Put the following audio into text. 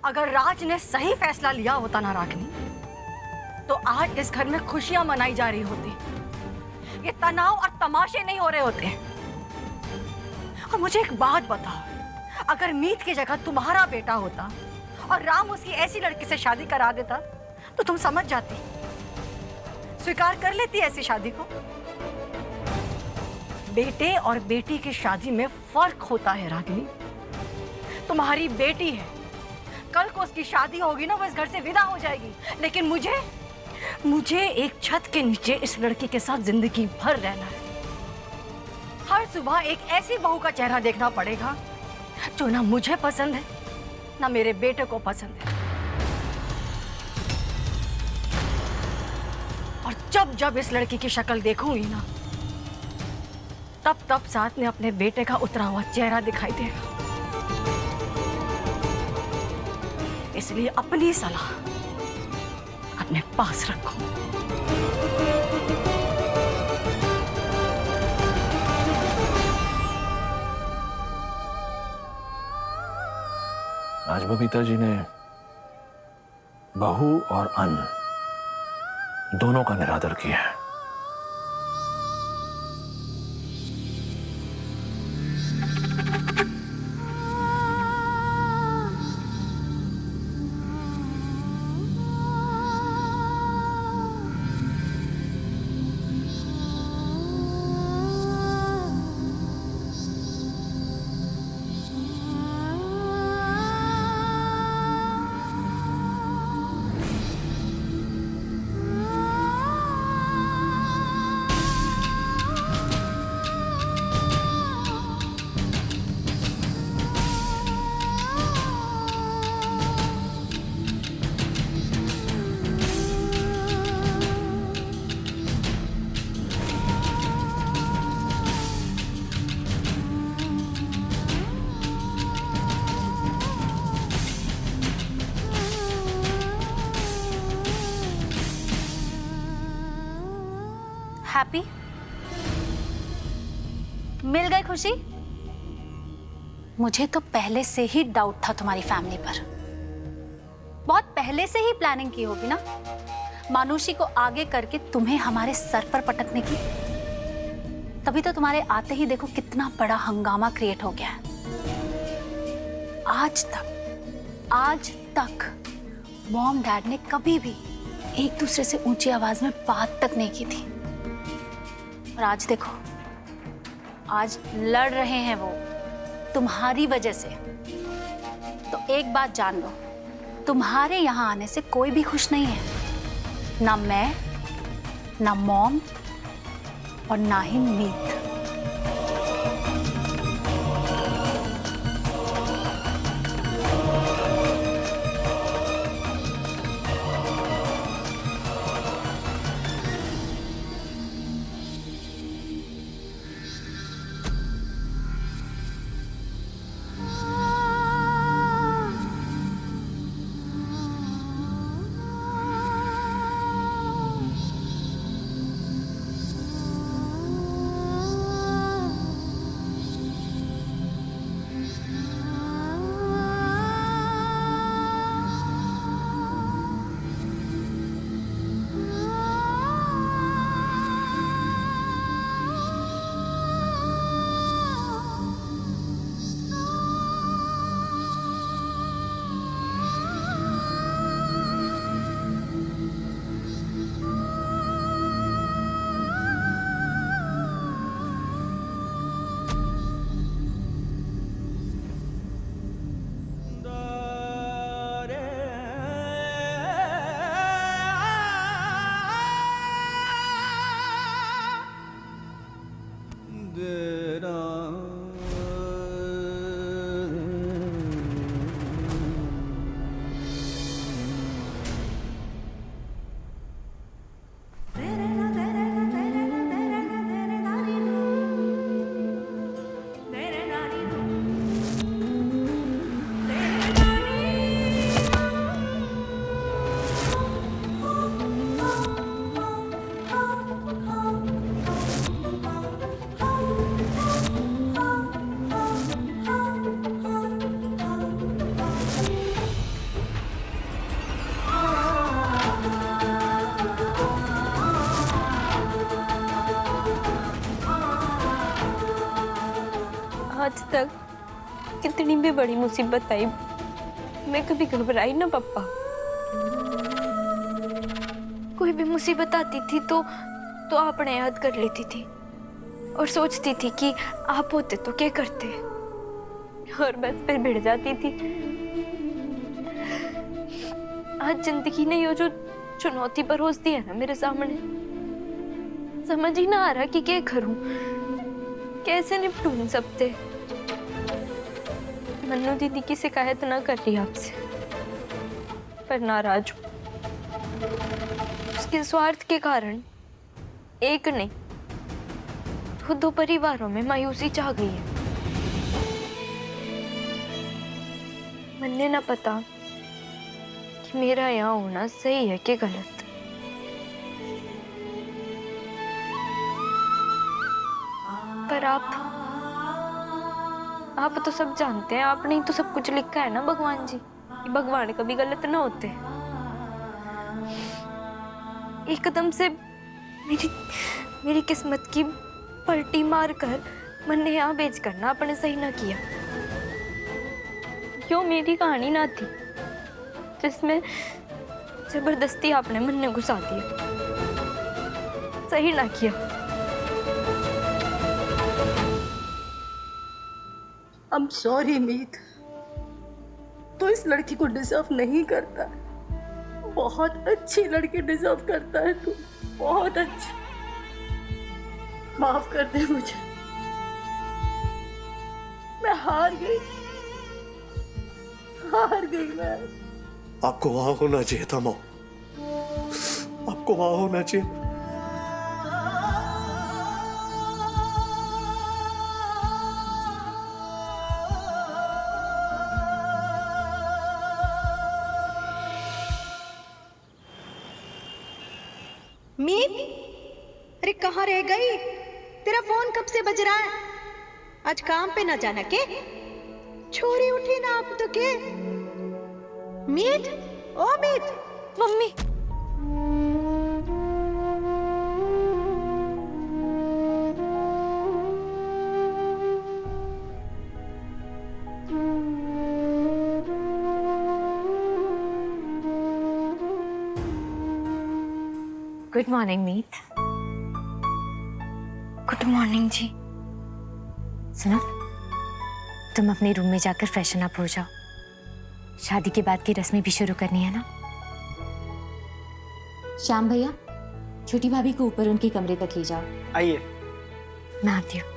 अगर राज ने सही फैसला लिया होता ना रागिनी, तो आज इस घर में खुशियां मनाई जा रही होती, ये तनाव और तमाशे नहीं हो रहे होते। और मुझे एक बात बताओ, अगर मीत की जगह तुम्हारा बेटा होता और राम उसकी ऐसी लड़की से शादी करा देता, तो तुम समझ जाती, स्वीकार कर लेती ऐसी शादी को? बेटे और बेटी की शादी में फर्क होता है रागिनी। तुम्हारी बेटी है, कल को उसकी शादी होगी ना, वो इस घर से विदा हो जाएगी, लेकिन मुझे एक छत के नीचे इस लड़की के साथ जिंदगी भर रहना है। हर सुबह एक ऐसी बहू का चेहरा देखना पड़ेगा जो ना मुझे पसंद है ना मेरे बेटे को पसंद है। और जब जब इस लड़की की शक्ल देखूंगी ना, तब साथ में अपने बेटे का उतरा हुआ चेहरा दिखाई देगा। इसलिए अपनी सलाह अपने पास रखो। आज बबीता जी ने बहू और अन्न दोनों का निरादर किया है। हैप्पी? मिल गई खुशी? मुझे तो पहले से ही डाउट था तुम्हारी फैमिली पर। बहुत पहले से ही प्लानिंग की होगी ना, मानुषी को आगे करके तुम्हें हमारे सर पर पटकने की। तभी तो तुम्हारे आते ही देखो कितना बड़ा हंगामा क्रिएट हो गया है। आज तक मॉम डैड ने कभी भी एक दूसरे से ऊंची आवाज में बात तक नहीं की थी, और आज देखो, आज लड़ रहे हैं वो तुम्हारी वजह से। तो एक बात जान लो, तुम्हारे यहां आने से कोई भी खुश नहीं है, ना मैं, ना मॉम और ना ही मीत। तक कितनी भी बड़ी मुसीबत आई, मैं कभी घबराई ना पापा। कोई भी मुसीबत आती थी तो आपने याद कर लेती थी और सोचती थी कि आप होते तो क्या करते, और बस फिर भिड़ जाती थी। आज जिंदगी ने ये जो चुनौती परोस दी है ना मेरे सामने, समझ ही ना आ रहा कि क्या करूं, कैसे निपटूं इन सबसे। मन्नू दीदी की शिकायत ना कर रही आपसे, पर नाराज हूं। उसके स्वार्थ के कारण एक नहीं दो परिवारों में मायूसी छा गई है। मन्ने ना पता कि मेरा यहाँ होना सही है कि गलत। पर आप तो सब जानते हैं, आपने ही तो सब कुछ लिखा है ना भगवान जी, कि भगवान कभी गलत ना होते। एकदम से मेरी किस्मत की पलटी मारकर मैंने यहाँ भेज करना आपने सही ना किया। क्यों मेरी कहानी ना थी जिसमें जबरदस्ती आपने मन में घुसा दिया, सही ना किया। I'm sorry मीत, तो इस लड़की को डिजर्व नहीं करता। बहुत अच्छी लड़की डिजर्व करता है तू, बहुत अच्छी। माफ कर दे मुझे, मैं हार गई मैं। आपको वहां होना चाहिए था मो, आपको वहां होना चाहिए। मीत, अरे कहाँ रह गई? तेरा फोन कब से बज रहा है? आज काम पे ना जाना के? छोरी उठी ना आप तो के? मीत, ओ मीत, मम्मी, गुड मॉर्निंग मीत। गुड मॉर्निंग जी। सुनो, तुम अपने रूम में जाकर फ्रेशन अप हो जाओ, शादी के बाद की रस्में भी शुरू करनी है ना। श्याम भैया, छोटी भाभी को ऊपर उनके कमरे तक ले जाओ। आइए। मैं आती हूँ।